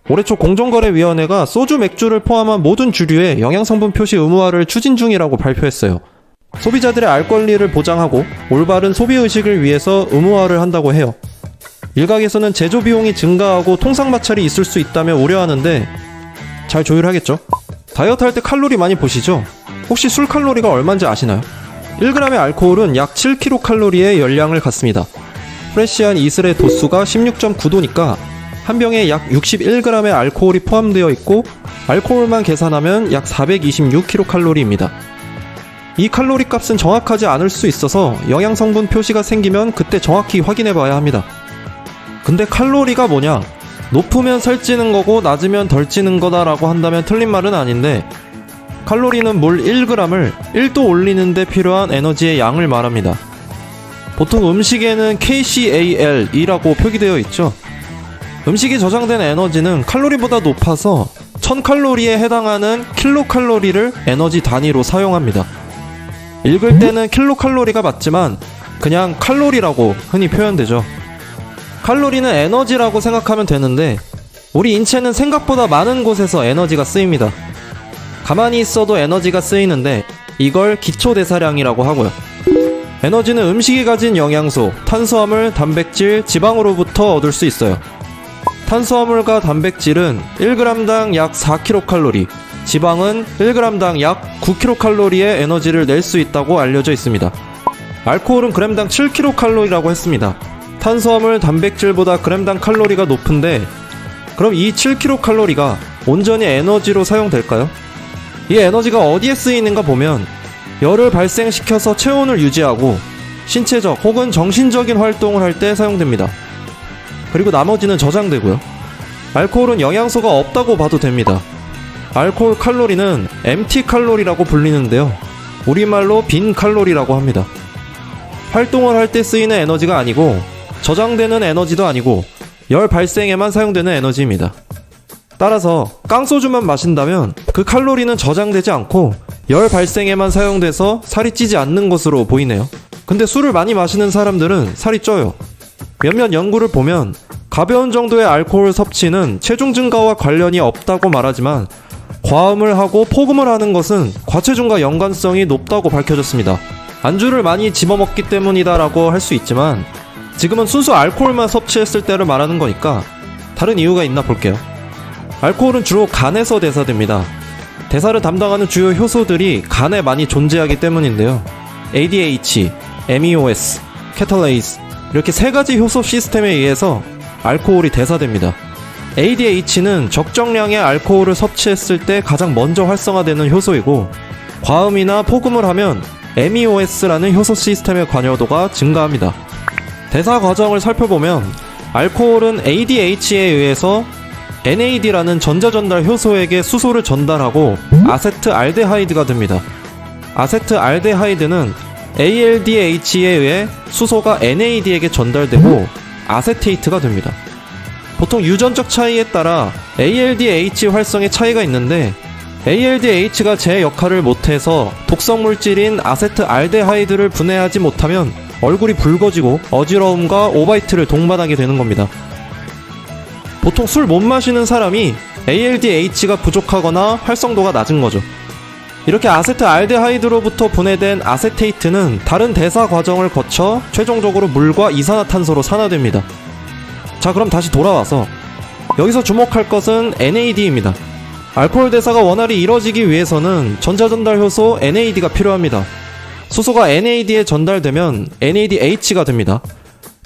올해 초 공정거래위원회가 소주, 맥주를 포함한 모든 주류의 영양성분 표시 의무화를 추진 중이라고 발표했어요. 소비자들의 알 권리를 보장하고 올바른 소비의식을 위해서 의무화를 한다고 해요. 일각에서는 제조 비용이 증가하고 통상 마찰이 있을 수 있다며 우려하는데 잘 조율하겠죠? 다이어트 할 때 칼로리 많이 보시죠? 혹시 술 칼로리가 얼마인지 아시나요? 1g의 알코올은 약 7kcal의 열량을 갖습니다. 프레시한 이슬의 도수가 16.9도니까 한 병에 약 61g의 알코올이 포함되어 있고 알코올만 계산하면 약 426kcal입니다. 이 칼로리 값은 정확하지 않을 수 있어서 영양성분 표시가 생기면 그때 정확히 확인해 봐야 합니다. 근데 칼로리가 뭐냐? 높으면 살찌는 거고 낮으면 덜 찌는 거다라고 한다면 틀린 말은 아닌데, 칼로리는 물 1g을 1도 올리는데 필요한 에너지의 양을 말합니다. 보통 음식에는 kcal이라고 표기되어 있죠. 음식에 저장된 에너지는 칼로리보다 높아서 1000칼로리에 해당하는 킬로칼로리를 에너지 단위로 사용합니다. 읽을 때는 킬로칼로리가 맞지만 그냥 칼로리라고 흔히 표현되죠. 칼로리는 에너지라고 생각하면 되는데 우리 인체는 생각보다 많은 곳에서 에너지가 쓰입니다. 가만히 있어도 에너지가 쓰이는데 이걸 기초대사량이라고 하고요. 에너지는 음식이 가진 영양소, 탄수화물, 단백질, 지방으로부터 얻을 수 있어요. 탄수화물과 단백질은 1g당 약 4kcal, 지방은 1g당 약 9kcal의 에너지를 낼 수 있다고 알려져 있습니다. 알코올은 g당 7kcal라고 했습니다. 탄수화물, 단백질보다 g당 칼로리가 높은데 그럼 이 7kcal가 온전히 에너지로 사용될까요? 이 에너지가 어디에 쓰이는가 보면 열을 발생시켜서 체온을 유지하고 신체적 혹은 정신적인 활동을 할 때 사용됩니다. 그리고 나머지는 저장되고요. 알코올은 영양소가 없다고 봐도 됩니다. 알코올 칼로리는 empty 칼로리라고 불리는데요. 우리말로 빈 칼로리라고 합니다. 활동을 할 때 쓰이는 에너지가 아니고 저장되는 에너지도 아니고 열 발생에만 사용되는 에너지입니다. 따라서 깡소주만 마신다면 그 칼로리는 저장되지 않고 열 발생에만 사용돼서 살이 찌지 않는 것으로 보이네요. 근데 술을 많이 마시는 사람들은 살이 쪄요. 몇몇 연구를 보면 가벼운 정도의 알코올 섭취는 체중 증가와 관련이 없다고 말하지만 과음을 하고 폭음을 하는 것은 과체중과 연관성이 높다고 밝혀졌습니다. 안주를 많이 집어먹기 때문이다 라고 할 수 있지만 지금은 순수 알코올만 섭취했을 때를 말하는 거니까 다른 이유가 있나 볼게요. 알코올은 주로 간에서 대사됩니다. 대사를 담당하는 주요 효소들이 간에 많이 존재하기 때문인데요. ADH, MEOS, 캐탈레이즈 이렇게 세 가지 효소 시스템에 의해서 알코올이 대사됩니다. ADH는 적정량의 알코올을 섭취했을 때 가장 먼저 활성화되는 효소이고 과음이나 폭음을 하면 MEOS라는 효소 시스템의 관여도가 증가합니다. 대사 과정을 살펴보면 알코올은 ADH에 의해서 NAD라는 전자전달 효소에게 수소를 전달하고 아세트알데하이드가 됩니다. 아세트알데하이드는 ALDH에 의해 수소가 NAD에게 전달되고 아세테이트가 됩니다. 보통 유전적 차이에 따라 ALDH 활성의 차이가 있는데 ALDH가 제 역할을 못해서 독성물질인 아세트알데하이드를 분해하지 못하면 얼굴이 붉어지고 어지러움과 오바이트를 동반하게 되는 겁니다. 보통 술 못 마시는 사람이 ALDH가 부족하거나 활성도가 낮은 거죠. 이렇게 아세트알데하이드로부터 분해된 아세테이트는 다른 대사 과정을 거쳐 최종적으로 물과 이산화탄소로 산화됩니다. 자, 그럼 다시 돌아와서 여기서 주목할 것은 NAD입니다. 알코올 대사가 원활히 이뤄지기 위해서는 전자전달 효소 NAD가 필요합니다. 수소가 NAD에 전달되면 NADH가 됩니다.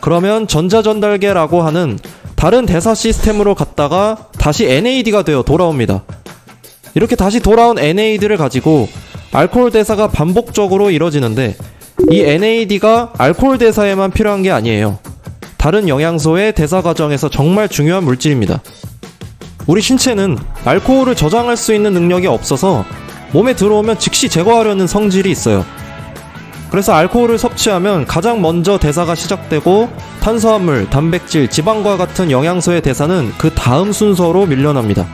그러면 전자전달계라고 하는 다른 대사 시스템으로 갔다가 다시 NAD가 되어 돌아옵니다. 이렇게 다시 돌아온 NAD를 가지고 알코올 대사가 반복적으로 이뤄지는데 이 NAD가 알코올 대사에만 필요한 게 아니에요. 다른 영양소의 대사 과정에서 정말 중요한 물질입니다. 우리 신체는 알코올을 저장할 수 있는 능력이 없어서 몸에 들어오면 즉시 제거하려는 성질이 있어요. 그래서 알코올을 섭취하면 가장 먼저 대사가 시작되고 탄수화물, 단백질, 지방과 같은 영양소의 대사는 그 다음 순서로 밀려납니다.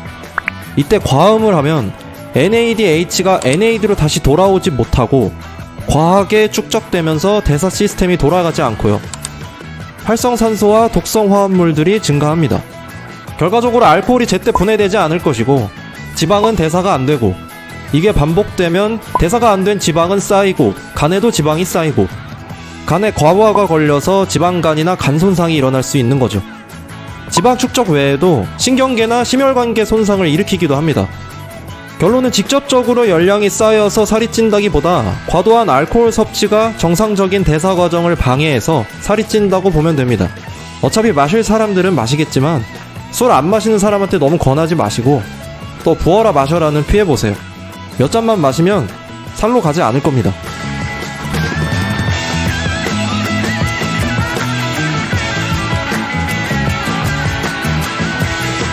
이때 과음을 하면 NADH가 NAD로 다시 돌아오지 못하고 과하게 축적되면서 대사 시스템이 돌아가지 않고요. 활성산소와 독성 화합물들이 증가합니다. 결과적으로 알코올이 제때 분해되지 않을 것이고 지방은 대사가 안 되고, 이게 반복되면 대사가 안 된 지방은 쌓이고 간에도 지방이 쌓이고 간에 과부하가 걸려서 지방간이나 간 손상이 일어날 수 있는 거죠. 지방 축적 외에도 신경계나 심혈관계 손상을 일으키기도 합니다. 결론은 직접적으로 열량이 쌓여서 살이 찐다기보다 과도한 알코올 섭취가 정상적인 대사 과정을 방해해서 살이 찐다고 보면 됩니다. 어차피 마실 사람들은 마시겠지만 술 안 마시는 사람한테 너무 권하지 마시고, 또 부어라 마셔라는 피해보세요. 몇 잔만 마시면 살로 가지 않을 겁니다.